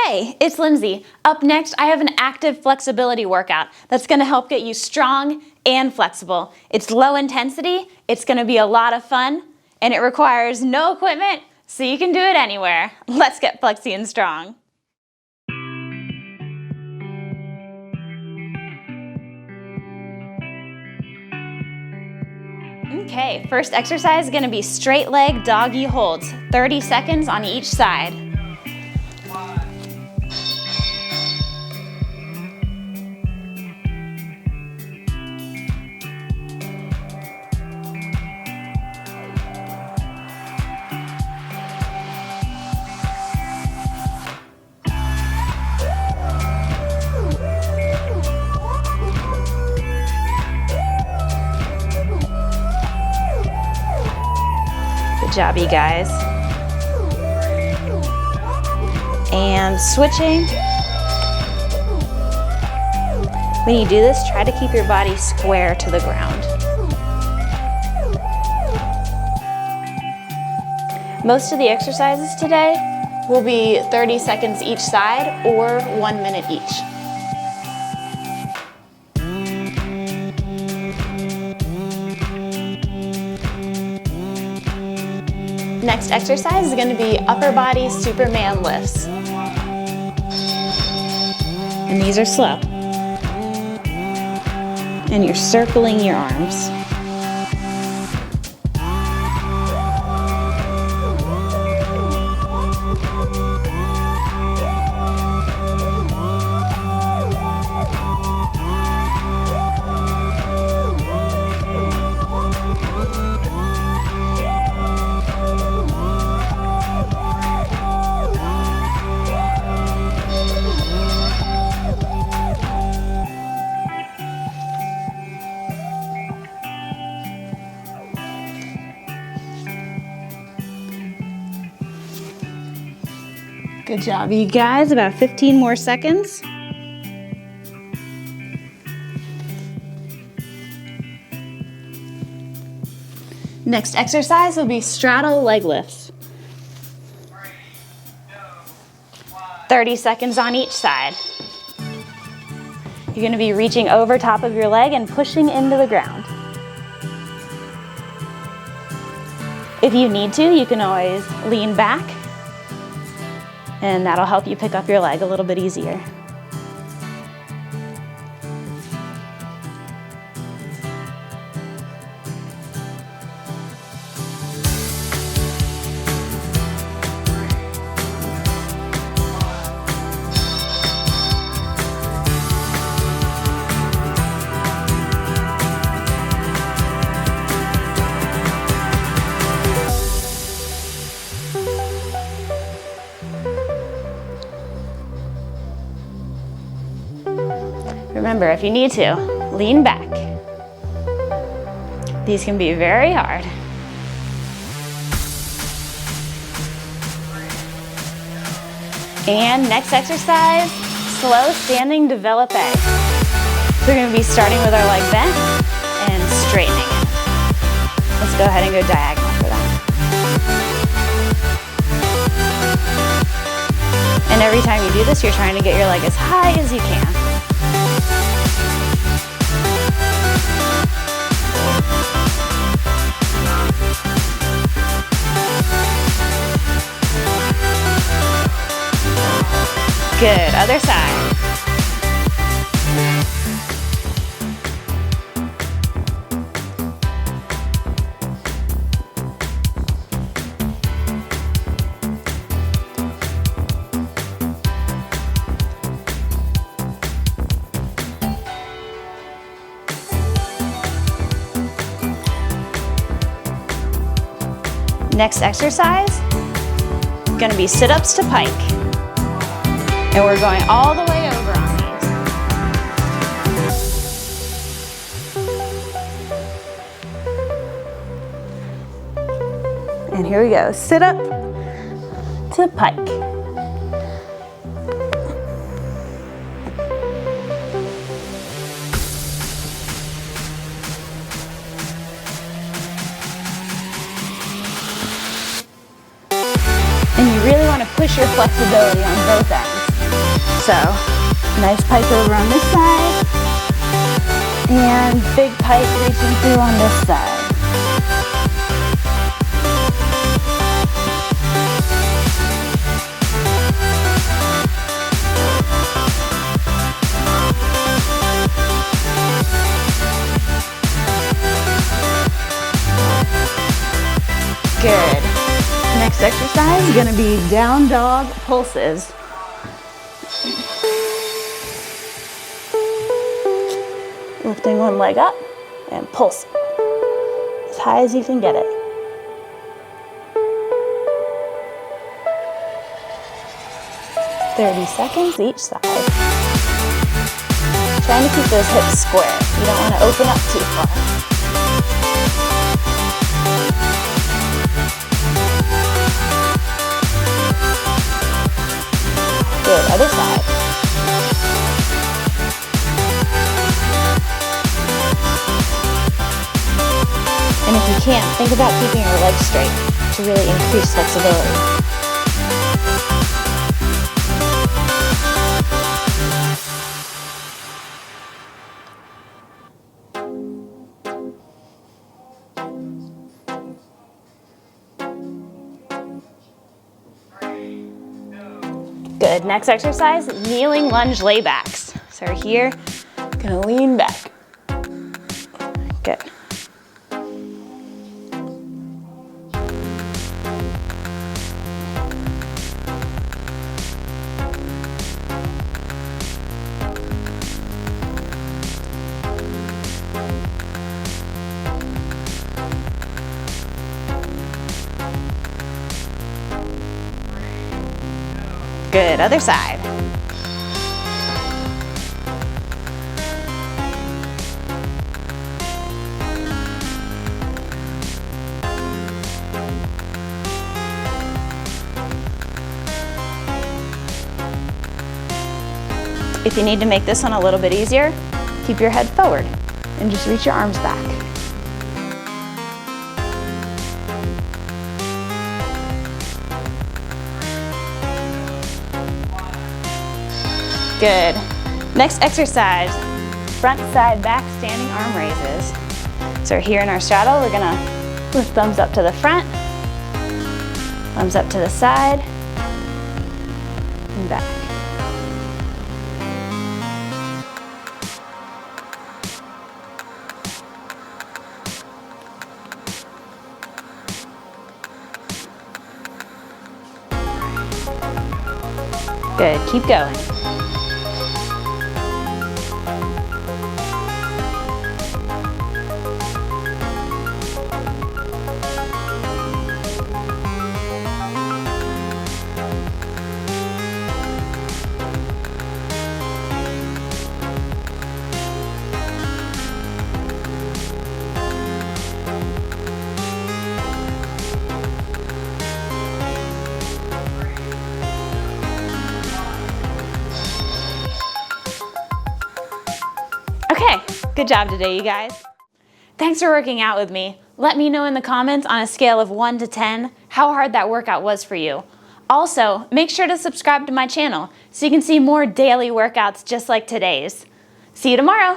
Hey, it's Lindsay. Up next, I have an active flexibility workout that's gonna help get you strong and flexible. It's low intensity, it's gonna be a lot of fun, and it requires no equipment, so you can do it anywhere. Let's get flexy and strong. Okay, first exercise is gonna be straight leg doggy holds, 30 seconds on each side. Good job, you guys. And switching. When you do this, try to keep your body square to the ground. Most of the exercises today will be 30 seconds each side or 1 minute each. Next exercise is going to be upper body Superman lifts. And these are slow. And you're circling your arms. Good job, you guys. About 15 more seconds. Next exercise will be straddle leg lifts. 30 seconds on each side. You're going to be reaching over top of your leg and pushing into the ground. If you need to, you can always lean back, and that'll help you pick up your leg a little bit easier. Remember, if you need to, lean back. These can be very hard. And next exercise, slow standing developpe. So we're going to be starting with our leg bent and straightening it. Let's go ahead and go diagonal for that. And every time you do this, you're trying to get your leg as high as you can. Good, other side. Next exercise is going to be sit-ups to pike. And we're going all the way over on these. And here we go, sit up to pike. And you really want to push your flexibility on both ends. So, nice pike over on this side, and big pike reaching through on this side. Good. Next exercise is going to be down dog pulses. Lifting one leg up and pulse as high as you can get it. "30 seconds each side. Trying to keep those hips square. You don't want to open up too far. Good, other side. And if you can't, think about keeping your legs straight to really increase flexibility. Good, next exercise, kneeling lunge laybacks. So we're here, gonna lean back. Good. Good, other side. If you need to make this one a little bit easier, keep your head forward and just reach your arms back. Good. Next exercise, front side back standing arm raises. So here in our straddle, we're gonna lift thumbs up to the front, thumbs up to the side, and back. Good, keep going. Okay, good job today, you guys. Thanks for working out with me. Let me know in the comments on a scale of 1 to 10 how hard that workout was for you. Also, make sure to subscribe to my channel so you can see more daily workouts just like today's. See you tomorrow.